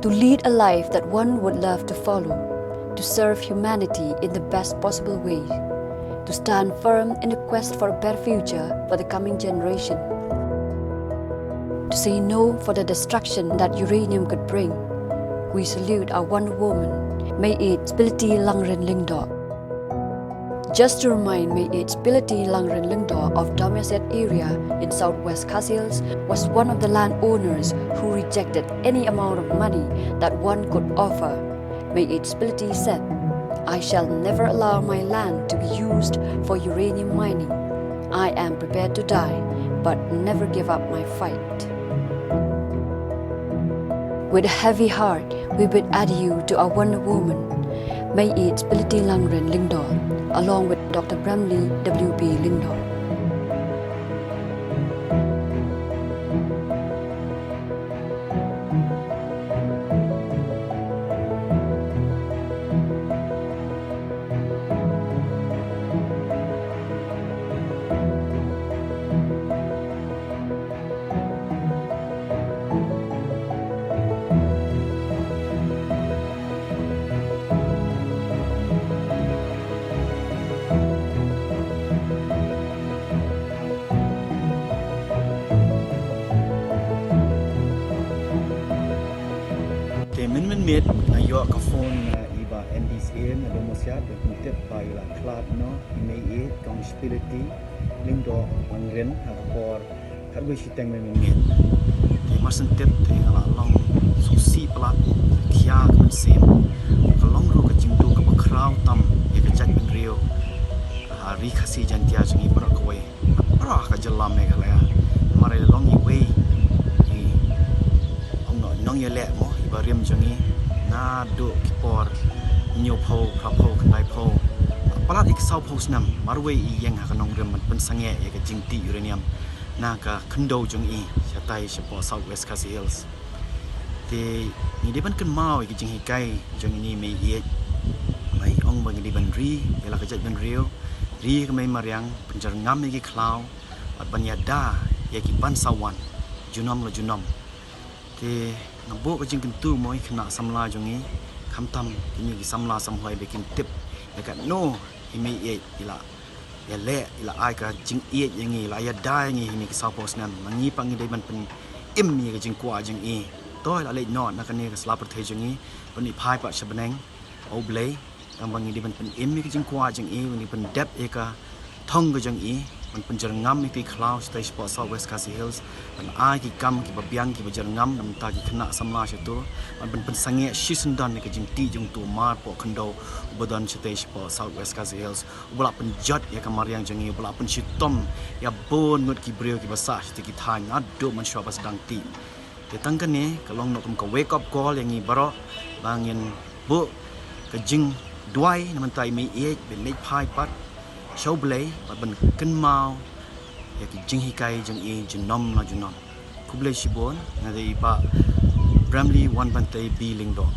to lead a life that one would love to follow, to serve humanity in the best possible way, to stand firm in the quest for a better future for the coming generation, to say no for the destruction that uranium could bring. We salute our Wonder Woman, May it Spillity Langrin Lyngdoh. Just to remind, May it Spillity Langrin Lyngdoh of Domiaset area in southwest Khasi was one of the landowners who rejected any amount of money that one could offer. May it Spillity said, "I shall never allow my land to be used for uranium mining. I am prepared to die, but never give up my fight." With a heavy heart, we bid adieu to our Wonder Woman, May it Spillity Langrin Lyngdoh, along with Dr. Bramley W.B. Lyngdoh. Min ayo ka phone iba NDCN ada mosiat berkumpul baiklah club no email kong Spillity Lyngdoh Langrin akor kadwe siteng min di masen tip te long susi pelat kia kan sem kalong ro ka jingtu ka bakrau tam ya ka jat bin rio hari Khasi jantia jangi berak kowe pra ka jelam Meghalaya mare long i we ong no nong ye le mo iba rem jangi na do kipor nyo pho pra pho kai pho palat ik sau pho snam marwe i yang ha kanong rem pen sange ya ka jingti uranium na ka khndo jong i chatai chapo southwest Khasi hills te ni de ban kan mau i jing hi kai jong ni me ye mai ong bang di ban ri ya la ka jat ban rio ri ka mai mariang penjar ngam ki klau at ban ya da ya ki ban sawan junom la junom te nabo ka jing kentu moi khna samla jongi khamtam ini ki samla samhoi bekin tip dekat no imi ye ila ya le ila ai ka jing ye yangi la ya dai ngi ni ki sapos nan mangi pangi dai ban pen im ni ka jing kwa jing e toy la le no na ka ne ka slap the jongi pani phai pa shabaneng oblay ang bangi di ban pen im ni ka jing kwa jing e ni pen dep e ka thong ka jing eมันเป็นจรngamมีคลาวสเตชันปอร์ต Southwest Khasi Hills มันอายกิกรรมกิบเบียงกิบจรngamน้ำตากิขณะสำลาชตัวมันเป็นสังเกตชิสันดันในกิจงตีจงตัวมาปอคอนโดอุบดันสเตชันปอร์ต Southwest Khasi Hills อุบลับเป็นจัดยาkamar yang jangi อุบลับเป็นชิตอมยาโบนงดกิเบรียวกิบสาสติกิทายนัดดูมันชอบภาษาดังตีแต่ตั้งกันนี้ก็ลองนกมันก็ wake up call อย่างนี้บารอบางยันบุก็จิงด้วยมันตายไม่เอกเป็นเล็กพายปัดเช้าเบลย์มันกันเมาya ki jing hikai jing e jinom la jinom kuble shibon na dei pa Bramley 1 bantai B Lyngdoh